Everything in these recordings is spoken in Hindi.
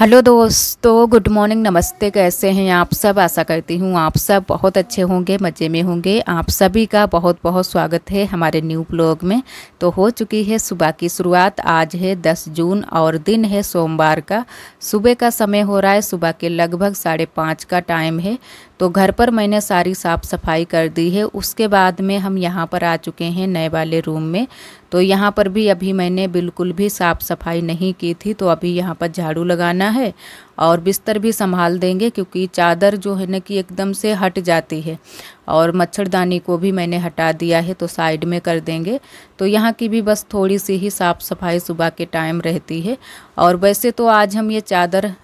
हेलो दोस्तों, गुड मॉर्निंग, नमस्ते। कैसे हैं आप सब? आशा करती हूँ आप सब बहुत अच्छे होंगे, मज़े में होंगे। आप सभी का बहुत बहुत स्वागत है हमारे न्यू ब्लॉग में। तो हो चुकी है सुबह की शुरुआत। आज है 10 जून और दिन है सोमवार का। सुबह का समय हो रहा है, सुबह के लगभग 5:30 का टाइम है। तो घर पर मैंने सारी साफ़ सफाई कर दी है। उसके बाद में हम यहाँ पर आ चुके हैं नए वाले रूम में। तो यहाँ पर भी अभी मैंने बिल्कुल भी साफ़ सफाई नहीं की थी, तो अभी यहाँ पर झाड़ू लगाना है और बिस्तर भी संभाल देंगे, क्योंकि चादर जो है ना कि एकदम से हट जाती है। और मच्छरदानी को भी मैंने हटा दिया है, तो साइड में कर देंगे। तो यहाँ की भी बस थोड़ी सी ही साफ़ सफाई सुबह के टाइम रहती है। और वैसे तो आज हम ये चादर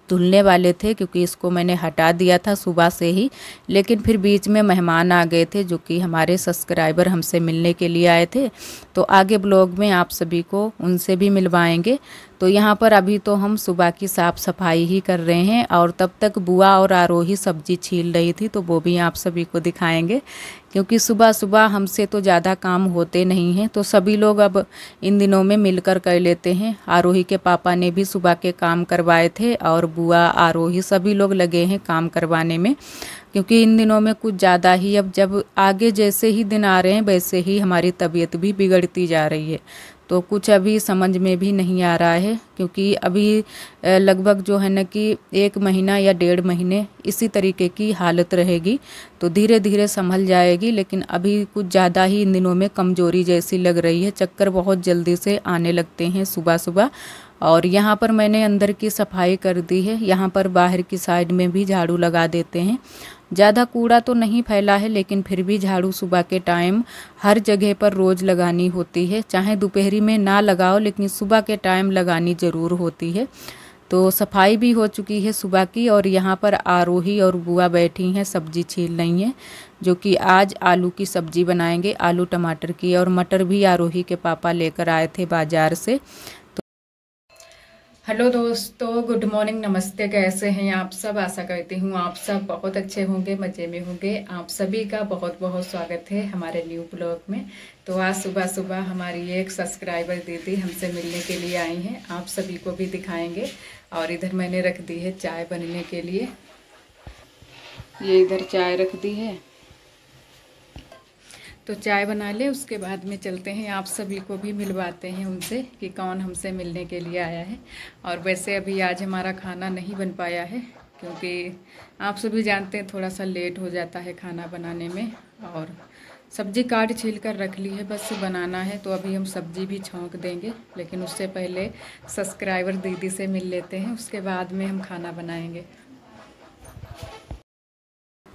धुलने वाले थे, क्योंकि इसको मैंने हटा दिया था सुबह से ही। लेकिन फिर बीच में मेहमान आ गए थे, जो कि हमारे सब्सक्राइबर हमसे मिलने के लिए आए थे। तो आगे ब्लॉग में आप सभी को उनसे भी मिलवाएंगे। तो यहाँ पर अभी तो हम सुबह की साफ़ सफाई ही कर रहे हैं, और तब तक बुआ और आरोही सब्जी छील रही थी, तो वो भी आप सभी को दिखाएंगे। क्योंकि सुबह सुबह हमसे तो ज़्यादा काम होते नहीं हैं, तो सभी लोग अब इन दिनों में मिलकर कर लेते हैं। आरोही के पापा ने भी सुबह के काम करवाए थे, और बुआ, आरोही सभी लोग लगे हैं काम करवाने में। क्योंकि इन दिनों में कुछ ज़्यादा ही, अब जब आगे जैसे ही दिन आ रहे हैं वैसे ही हमारी तबीयत भी बिगड़ती जा रही है। तो कुछ अभी समझ में भी नहीं आ रहा है, क्योंकि अभी लगभग जो है ना कि 1 महीना या 1.5 महीने इसी तरीके की हालत रहेगी। तो धीरे धीरे संभल जाएगी, लेकिन अभी कुछ ज़्यादा ही इन दिनों में कमज़ोरी जैसी लग रही है। चक्कर बहुत जल्दी से आने लगते हैं सुबह सुबह। और यहाँ पर मैंने अंदर की सफाई कर दी है। यहाँ पर बाहर की साइड में भी झाड़ू लगा देते हैं। ज़्यादा कूड़ा तो नहीं फैला है, लेकिन फिर भी झाड़ू सुबह के टाइम हर जगह पर रोज़ लगानी होती है। चाहे दोपहरी में ना लगाओ, लेकिन सुबह के टाइम लगानी ज़रूर होती है। तो सफाई भी हो चुकी है सुबह की। और यहाँ पर आरोही और बुआ बैठी हैं, सब्जी छील रही हैं, जो कि आज आलू की सब्जी बनाएंगे, आलू टमाटर की। और मटर भी आरोही के पापा लेकर आए थे बाज़ार से। हेलो दोस्तों, गुड मॉर्निंग, नमस्ते। कैसे हैं आप सब? आशा करती हूँ आप सब बहुत अच्छे होंगे, मज़े में होंगे। आप सभी का बहुत बहुत स्वागत है हमारे न्यू ब्लॉग में। तो आज सुबह सुबह हमारी एक सब्सक्राइबर दीदी हमसे मिलने के लिए आई हैं, आप सभी को भी दिखाएंगे। और इधर मैंने रख दी है चाय बनने के लिए। ये इधर चाय रख दी है, तो चाय बना ले, उसके बाद में चलते हैं, आप सभी को भी मिलवाते हैं उनसे कि कौन हमसे मिलने के लिए आया है। और वैसे अभी आज हमारा खाना नहीं बन पाया है, क्योंकि आप सभी जानते हैं थोड़ा सा लेट हो जाता है खाना बनाने में। और सब्जी काट छील कर रख ली है, बस बनाना है। तो अभी हम सब्जी भी छौंक देंगे, लेकिन उससे पहले सब्सक्राइबर दीदी से मिल लेते हैं, उसके बाद में हम खाना बनाएंगे।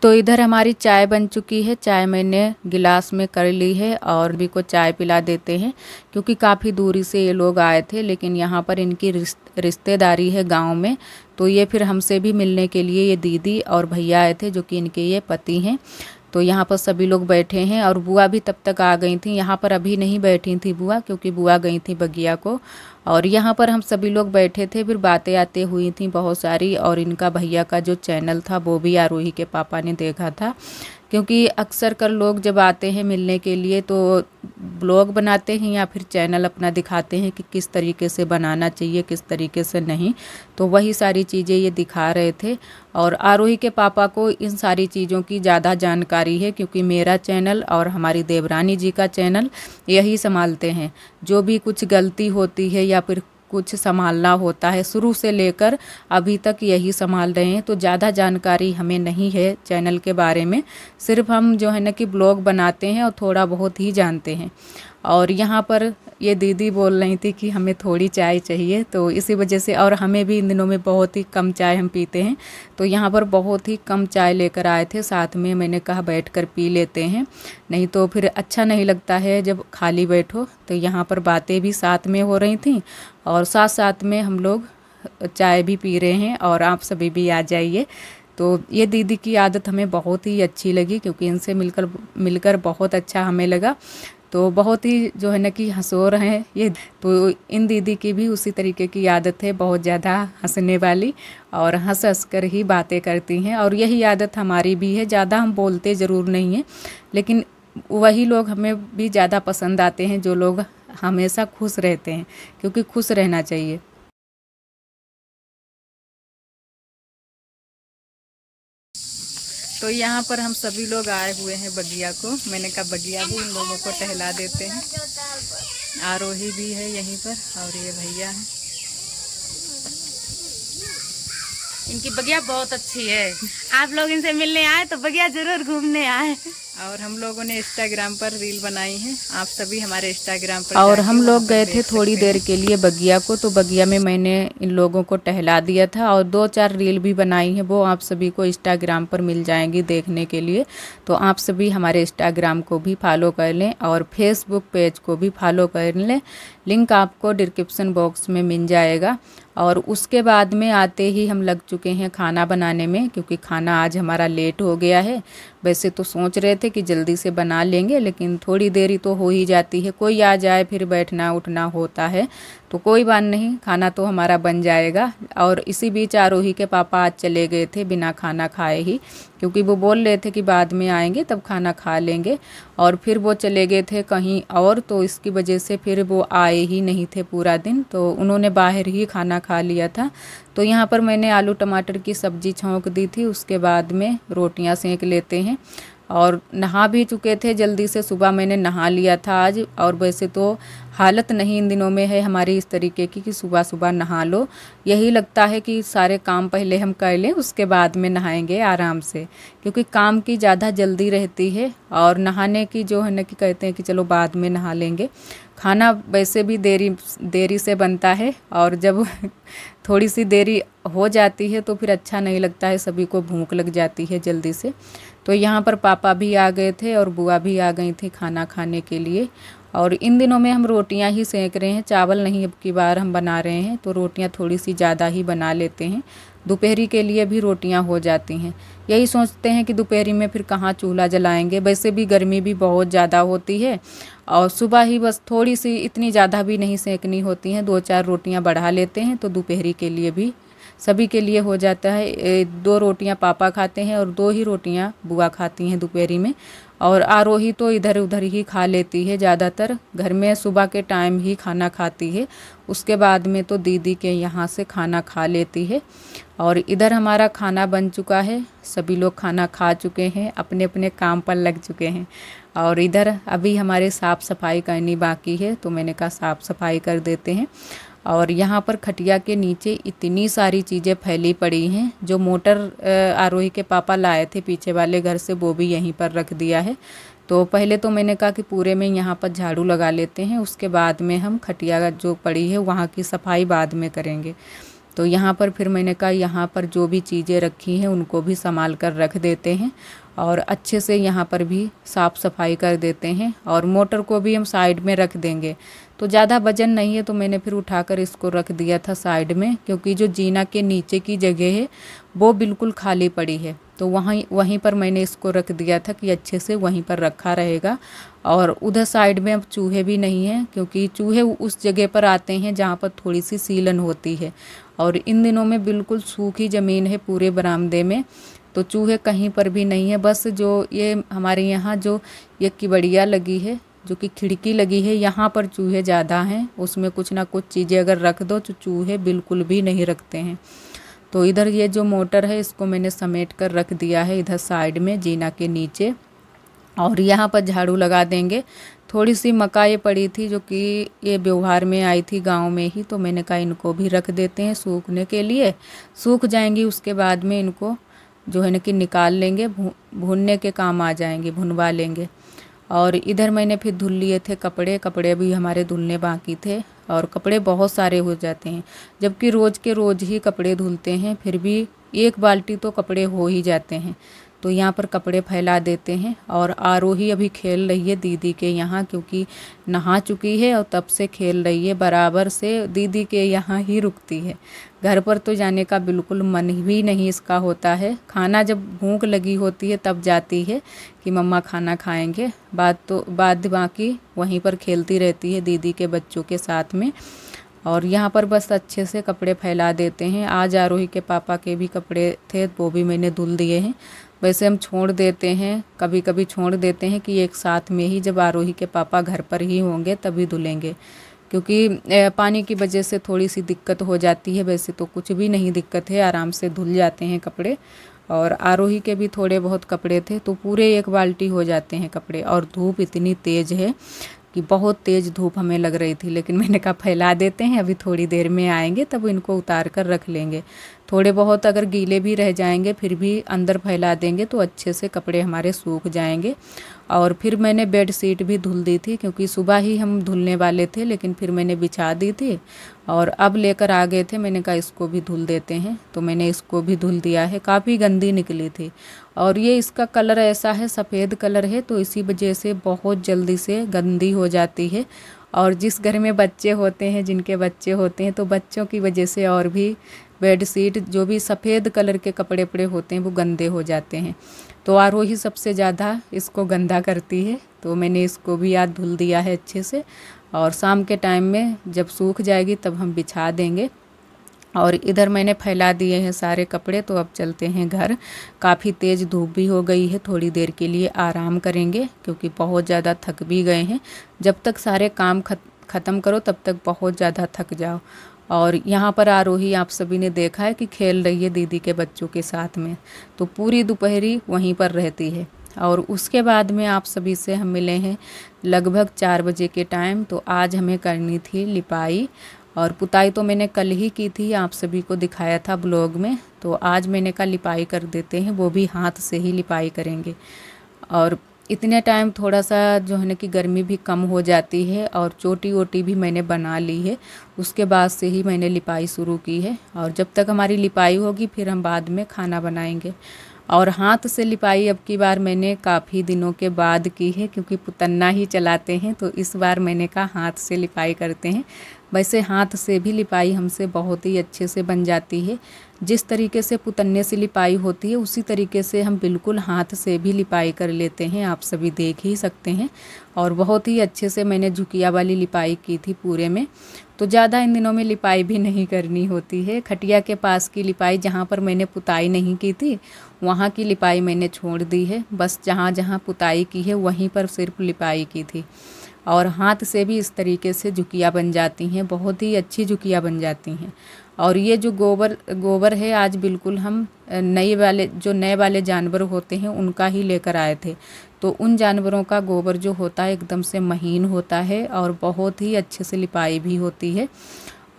तो इधर हमारी चाय बन चुकी है। चाय मैंने गिलास में कर ली है, और भी को चाय पिला देते हैं, क्योंकि काफ़ी दूरी से ये लोग आए थे। लेकिन यहाँ पर इनकी रिश्तेदारी है गांव में, तो ये फिर हमसे भी मिलने के लिए ये दीदी और भैया आए थे, जो कि इनके ये पति हैं। तो यहाँ पर सभी लोग बैठे हैं, और बुआ भी तब तक आ गई थी। यहाँ पर अभी नहीं बैठी थी बुआ, क्योंकि बुआ गई थी बगिया को। और यहाँ पर हम सभी लोग बैठे थे, फिर बातें आते हुई थी बहुत सारी। और इनका भैया का जो चैनल था वो भी आरोही के पापा ने देखा था, क्योंकि अक्सर कर लोग जब आते हैं मिलने के लिए तो ब्लॉग बनाते हैं या फिर चैनल अपना दिखाते हैं कि किस तरीके से बनाना चाहिए, किस तरीके से नहीं। तो वही सारी चीज़ें ये दिखा रहे थे। और आरोही के पापा को इन सारी चीज़ों की ज़्यादा जानकारी है, क्योंकि मेरा चैनल और हमारी देवरानी जी का चैनल यही संभालते हैं। जो भी कुछ गलती होती है या फिर कुछ संभालना होता है, शुरू से लेकर अभी तक यही संभाल रहे हैं। तो ज़्यादा जानकारी हमें नहीं है चैनल के बारे में। सिर्फ हम जो है ना कि ब्लॉग बनाते हैं और थोड़ा बहुत ही जानते हैं। और यहाँ पर ये दीदी बोल रही थी कि हमें थोड़ी चाय चाहिए, तो इसी वजह से। और हमें भी इन दिनों में बहुत ही कम चाय हम पीते हैं, तो यहाँ पर बहुत ही कम चाय लेकर आए थे साथ में। मैंने कहा बैठकर पी लेते हैं, नहीं तो फिर अच्छा नहीं लगता है जब खाली बैठो। तो यहाँ पर बातें भी साथ में हो रही थी, और साथ साथ में हम लोग चाय भी पी रहे हैं। और आप सभी भी आ जाइए। तो ये दीदी की आदत हमें बहुत ही अच्छी लगी, क्योंकि इनसे मिलकर बहुत अच्छा हमें लगा। तो बहुत ही जो है ना कि हंसोर हैं ये। तो इन दीदी की भी उसी तरीके की आदत है, बहुत ज़्यादा हंसने वाली, और हंस हंस कर ही बातें करती हैं। और यही आदत हमारी भी है। ज़्यादा हम बोलते ज़रूर नहीं हैं, लेकिन वही लोग हमें भी ज़्यादा पसंद आते हैं जो लोग हमेशा खुश रहते हैं, क्योंकि खुश रहना चाहिए। तो यहाँ पर हम सभी लोग आए हुए हैं बगिया को। मैंने कहा बगिया भी इन लोगों को टहला देते हैं। आरोही भी है यहीं पर और ये भैया हैं। इनकी बगिया बहुत अच्छी है। आप लोग इनसे मिलने आए तो बगिया जरूर घूमने आए। और हम लोगों ने इंस्टाग्राम पर रील बनाई है, आप सभी हमारे इंस्टाग्राम पर। और हम लोग गए थे थोड़ी देर के लिए बगिया को, तो बगिया में मैंने इन लोगों को टहला दिया था और 2-4 रील भी बनाई है, वो आप सभी को इंस्टाग्राम पर मिल जाएंगी देखने के लिए। तो आप सभी हमारे इंस्टाग्राम को भी फॉलो कर लें और फेसबुक पेज को भी फॉलो कर लें, लिंक आपको डिस्क्रिप्शन बॉक्स में मिल जाएगा। और उसके बाद में आते ही हम लग चुके हैं खाना बनाने में, क्योंकि खाना आज हमारा लेट हो गया है। वैसे तो सोच रहे थे कि जल्दी से बना लेंगे, लेकिन थोड़ी देरी तो हो ही जाती है, कोई आ जाए फिर बैठना उठना होता है, तो कोई बात नहीं, खाना तो हमारा बन जाएगा। और इसी बीच आरोही के पापा आज चले गए थे बिना खाना खाए ही, क्योंकि वो बोल रहे थे कि बाद में आएंगे तब खाना खा लेंगे, और फिर वो चले गए थे कहीं और, तो इसकी वजह से फिर वो आए ही नहीं थे पूरा दिन, तो उन्होंने बाहर ही खाना खा लिया था। तो यहाँ पर मैंने आलू टमाटर की सब्ज़ी छौंक दी थी, उसके बाद में रोटियाँ सेंक लेते हैं। और नहा भी चुके थे जल्दी से, सुबह मैंने नहा लिया था आज। और वैसे तो हालत नहीं इन दिनों में है हमारी इस तरीके की कि सुबह सुबह नहा लो, यही लगता है कि सारे काम पहले हम कर लें उसके बाद में नहाएंगे आराम से, क्योंकि काम की ज़्यादा जल्दी रहती है और नहाने की जो है ना कि कहते हैं कि चलो बाद में नहा लेंगे। खाना वैसे भी देरी से बनता है, और जब थोड़ी सी देरी हो जाती है तो फिर अच्छा नहीं लगता है, सभी को भूख लग जाती है जल्दी से। तो यहाँ पर पापा भी आ गए थे और बुआ भी आ गई थी खाना खाने के लिए। और इन दिनों में हम रोटियां ही सेक रहे हैं, चावल नहीं अब की बार हम बना रहे हैं, तो रोटियां थोड़ी सी ज़्यादा ही बना लेते हैं। दोपहरी के लिए भी रोटियां हो जाती हैं। यही सोचते हैं कि दोपहरी में फिर कहाँ चूल्हा जलाएंगे, वैसे भी गर्मी भी बहुत ज़्यादा होती है, और सुबह ही बस थोड़ी सी, इतनी ज़्यादा भी नहीं सेकनी होती हैं, 2-4 रोटियां बढ़ा लेते हैं तो दोपहरी के लिए भी सभी के लिए हो जाता है। 2 रोटियां पापा खाते हैं और 2 ही रोटियां बुआ खाती हैं दोपहरी में। और आरोही तो इधर उधर ही खा लेती है, ज़्यादातर घर में सुबह के टाइम ही खाना खाती है, उसके बाद में तो दीदी के यहाँ से खाना खा लेती है। और इधर हमारा खाना बन चुका है, सभी लोग खाना खा चुके हैं, अपने अपने काम पर लग चुके हैं। और इधर अभी हमारे साफ़ सफाई करनी बाकी है, तो मैंने कहा साफ़ सफाई कर देते हैं। और यहाँ पर खटिया के नीचे इतनी सारी चीज़ें फैली पड़ी हैं, जो मोटर आरोही के पापा लाए थे पीछे वाले घर से, वो भी यहीं पर रख दिया है। तो पहले तो मैंने कहा कि पूरे में यहाँ पर झाड़ू लगा लेते हैं, उसके बाद में हम खटिया जो पड़ी है वहाँ की सफाई बाद में करेंगे। तो यहाँ पर फिर मैंने कहा यहाँ पर जो भी चीज़ें रखी हैं उनको भी संभाल कर रख देते हैं, और अच्छे से यहाँ पर भी साफ़ सफाई कर देते हैं। और मोटर को भी हम साइड में रख देंगे, तो ज़्यादा वजन नहीं है, तो मैंने फिर उठाकर इसको रख दिया था साइड में, क्योंकि जो जीना के नीचे की जगह है वो बिल्कुल खाली पड़ी है, तो वहीं पर मैंने इसको रख दिया था कि अच्छे से वहीं पर रखा रहेगा। और उधर साइड में अब चूहे भी नहीं हैं, क्योंकि चूहे उस जगह पर आते हैं जहाँ पर थोड़ी सी सीलन होती है, और इन दिनों में बिल्कुल सूखी ज़मीन है पूरे बरामदे में, तो चूहे कहीं पर भी नहीं है। बस जो ये हमारे यहाँ जो ये किबड़िया लगी है, जो कि खिड़की लगी है, यहाँ पर चूहे ज़्यादा हैं, उसमें कुछ ना कुछ चीज़ें अगर रख दो तो चूहे बिल्कुल भी नहीं रखते हैं। तो इधर ये जो मोटर है इसको मैंने समेट कर रख दिया है इधर साइड में जीना के नीचे, और यहाँ पर झाड़ू लगा देंगे। थोड़ी सी मकाई पड़ी थी जो कि ये व्यवहार में आई थी गांव में ही, तो मैंने कहा इनको भी रख देते हैं सूखने के लिए, सूख जाएंगी उसके बाद में इनको जो है ना कि निकाल लेंगे, भूनने के काम आ जाएंगे, भुनवा लेंगे। और इधर मैंने फिर धुल लिए थे कपड़े भी हमारे धुलने बाकी थे, और कपड़े बहुत सारे हो जाते हैं, जबकि रोज़ के रोज़ ही कपड़े धुलते हैं, फिर भी 1 बाल्टी तो कपड़े हो ही जाते हैं। तो यहाँ पर कपड़े फैला देते हैं। और आरोही अभी खेल रही है दीदी के यहाँ, क्योंकि नहा चुकी है और तब से खेल रही है, बराबर से दीदी के यहाँ ही रुकती है। घर पर तो जाने का बिल्कुल मन भी नहीं इसका होता है, खाना जब भूख लगी होती है तब जाती है कि मम्मा खाना खाएंगे, बाद बाकी वहीं पर खेलती रहती है दीदी के बच्चों के साथ में। और यहाँ पर बस अच्छे से कपड़े फैला देते हैं। आज आरोही के पापा के भी कपड़े थे, वो भी मैंने धुल दिए हैं। वैसे हम छोड़ देते हैं, कभी कभी छोड़ देते हैं कि एक साथ में ही जब आरोही के पापा घर पर ही होंगे तभी धुलेंगे, क्योंकि पानी की वजह से थोड़ी सी दिक्कत हो जाती है। वैसे तो कुछ भी नहीं दिक्कत है, आराम से धुल जाते हैं कपड़े। और आरोही के भी थोड़े बहुत कपड़े थे, तो पूरे 1 बाल्टी हो जाते हैं कपड़े। और धूप इतनी तेज़ है कि बहुत तेज़ धूप हमें लग रही थी, लेकिन मैंने कहा फैला देते हैं, अभी थोड़ी देर में आएंगे तब इनको उतार कर रख लेंगे। थोड़े बहुत अगर गीले भी रह जाएंगे फिर भी अंदर फैला देंगे तो अच्छे से कपड़े हमारे सूख जाएंगे। और फिर मैंने बेड शीट भी धुल दी थी, क्योंकि सुबह ही हम धुलने वाले थे, लेकिन फिर मैंने बिछा दी थी और अब लेकर आ गए थे। मैंने कहा इसको भी धुल देते हैं, तो मैंने इसको भी धुल दिया है। काफ़ी गंदी निकली थी और ये इसका कलर ऐसा है, सफ़ेद कलर है, तो इसी वजह से बहुत जल्दी से गंदी हो जाती है। और जिस घर में बच्चे होते हैं, जिनके बच्चे होते हैं, तो बच्चों की वजह से और भी बेड शीट जो भी सफ़ेद कलर के कपड़े पड़े होते हैं वो गंदे हो जाते हैं। तो आरोही सबसे ज़्यादा इसको गंदा करती है, तो मैंने इसको भी आज धुल दिया है अच्छे से। और शाम के टाइम में जब सूख जाएगी तब हम बिछा देंगे। और इधर मैंने फैला दिए हैं सारे कपड़े, तो अब चलते हैं घर। काफ़ी तेज़ धूप भी हो गई है, थोड़ी देर के लिए आराम करेंगे क्योंकि बहुत ज़्यादा थक भी गए हैं। जब तक सारे काम ख़त्म करो तब तक बहुत ज़्यादा थक जाओ। और यहाँ पर आरोही आप सभी ने देखा है कि खेल रही है दीदी के बच्चों के साथ में, तो पूरी दोपहरी वहीं पर रहती है। और उसके बाद में आप सभी से हम मिले हैं लगभग 4 बजे के टाइम। तो आज हमें करनी थी लिपाई, और पुताई तो मैंने कल ही की थी, आप सभी को दिखाया था ब्लॉग में। तो आज मैंने कहा लिपाई कर देते हैं, वो भी हाथ से ही लिपाई करेंगे। और इतने टाइम थोड़ा सा जो है ना कि गर्मी भी कम हो जाती है, और चोटी वोटी भी मैंने बना ली है। उसके बाद से ही मैंने लिपाई शुरू की है, और जब तक हमारी लिपाई होगी फिर हम बाद में खाना बनाएंगे। और हाथ से लिपाई अब की बार मैंने काफ़ी दिनों के बाद की है, क्योंकि पुतन्ना ही चलाते हैं, तो इस बार मैंने कहा हाथ से लिपाई करते हैं। वैसे हाथ से भी लिपाई हमसे बहुत ही अच्छे से बन जाती है। जिस तरीके से पुतन्ने से लिपाई होती है उसी तरीके से हम बिल्कुल हाथ से भी लिपाई कर लेते हैं, आप सभी देख ही सकते हैं। और बहुत ही अच्छे से मैंने झुकिया वाली लिपाई की थी पूरे में। तो ज़्यादा इन दिनों में लिपाई भी नहीं करनी होती है। खटिया के पास की लिपाई जहाँ पर मैंने पुताई नहीं की थी वहाँ की लिपाई मैंने छोड़ दी है, बस जहाँ जहाँ पुताई की है वहीं पर सिर्फ लिपाई की थी। और हाथ से भी इस तरीके से झुकिया बन जाती हैं, बहुत ही अच्छी झुकिया बन जाती हैं। और ये जो गोबर है आज बिल्कुल हम नए वाले जानवर होते हैं उनका ही लेकर आए थे। तो उन जानवरों का गोबर जो होता है एकदम से महीन होता है और बहुत ही अच्छे से लिपाई भी होती है।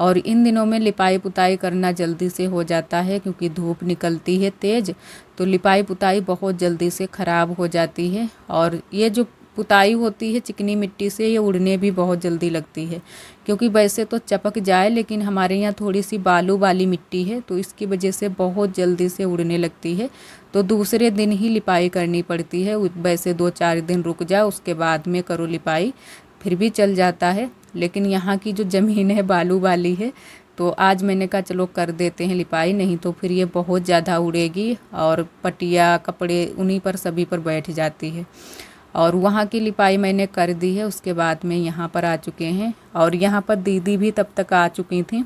और इन दिनों में लिपाई पुताई करना जल्दी से हो जाता है, क्योंकि धूप निकलती है तेज़, तो लिपाई पुताई बहुत जल्दी से ख़राब हो जाती है। और ये जो पुताई होती है चिकनी मिट्टी से, ये उड़ने भी बहुत जल्दी लगती है, क्योंकि वैसे तो चपक जाए, लेकिन हमारे यहाँ थोड़ी सी बालू वाली मिट्टी है, तो इसकी वजह से बहुत जल्दी से उड़ने लगती है। तो दूसरे दिन ही लिपाई करनी पड़ती है। वैसे 2-4 दिन रुक जाओ उसके बाद में करो लिपाई, फिर भी चल जाता है। लेकिन यहाँ की जो ज़मीन है बालू वाली है, तो आज मैंने कहा चलो कर देते हैं लिपाई, नहीं तो फिर ये बहुत ज़्यादा उड़ेगी और पटिया कपड़े उन्हीं पर सभी पर बैठ जाती है। और वहाँ की लिपाई मैंने कर दी है। उसके बाद में यहाँ पर आ चुके हैं, और यहाँ पर दीदी भी तब तक आ चुकी थी,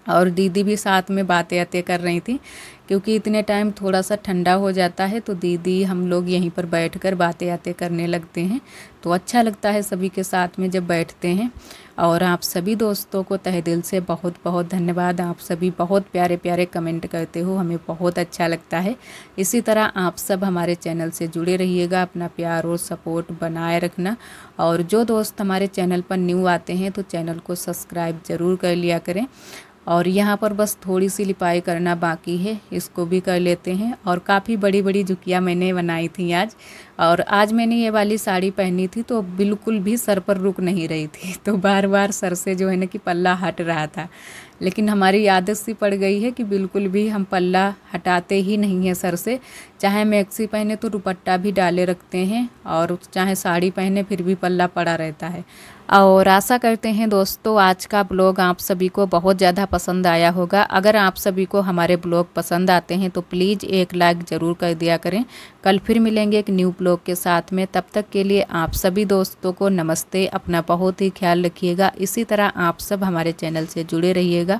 और दीदी भी साथ में बातें कर रही थी, क्योंकि इतने टाइम थोड़ा सा ठंडा हो जाता है तो दीदी हम लोग यहीं पर बैठकर बातें करने लगते हैं। तो अच्छा लगता है सभी के साथ में जब बैठते हैं। और आप सभी दोस्तों को तहे दिल से बहुत बहुत धन्यवाद। आप सभी बहुत प्यारे प्यारे कमेंट करते हो, हमें बहुत अच्छा लगता है। इसी तरह आप सब हमारे चैनल से जुड़े रहिएगा, अपना प्यार और सपोर्ट बनाए रखना। और जो दोस्त हमारे चैनल पर न्यू आते हैं तो चैनल को सब्सक्राइब ज़रूर कर लिया करें। और यहाँ पर बस थोड़ी सी लिपाई करना बाकी है, इसको भी कर लेते हैं। और काफ़ी बड़ी बड़ी झुकियाँ मैंने बनाई थी आज। और आज मैंने ये वाली साड़ी पहनी थी तो बिल्कुल भी सर पर रुक नहीं रही थी, तो बार बार सर से जो है ना कि पल्ला हट रहा था। लेकिन हमारी आदत सी पड़ गई है कि बिल्कुल भी हम पल्ला हटाते ही नहीं हैं सर से। चाहे मैक्सी पहने तो दुपट्टा भी डाले रखते हैं, और चाहे साड़ी पहने फिर भी पल्ला पड़ा रहता है। और आशा करते हैं दोस्तों आज का ब्लॉग आप सभी को बहुत ज़्यादा पसंद आया होगा। अगर आप सभी को हमारे ब्लॉग पसंद आते हैं तो प्लीज़ एक लाइक ज़रूर कर दिया करें। कल फिर मिलेंगे एक न्यू ब्लॉग के साथ में, तब तक के लिए आप सभी दोस्तों को नमस्ते। अपना बहुत ही ख्याल रखिएगा। इसी तरह आप सब हमारे चैनल से जुड़े रहिएगा।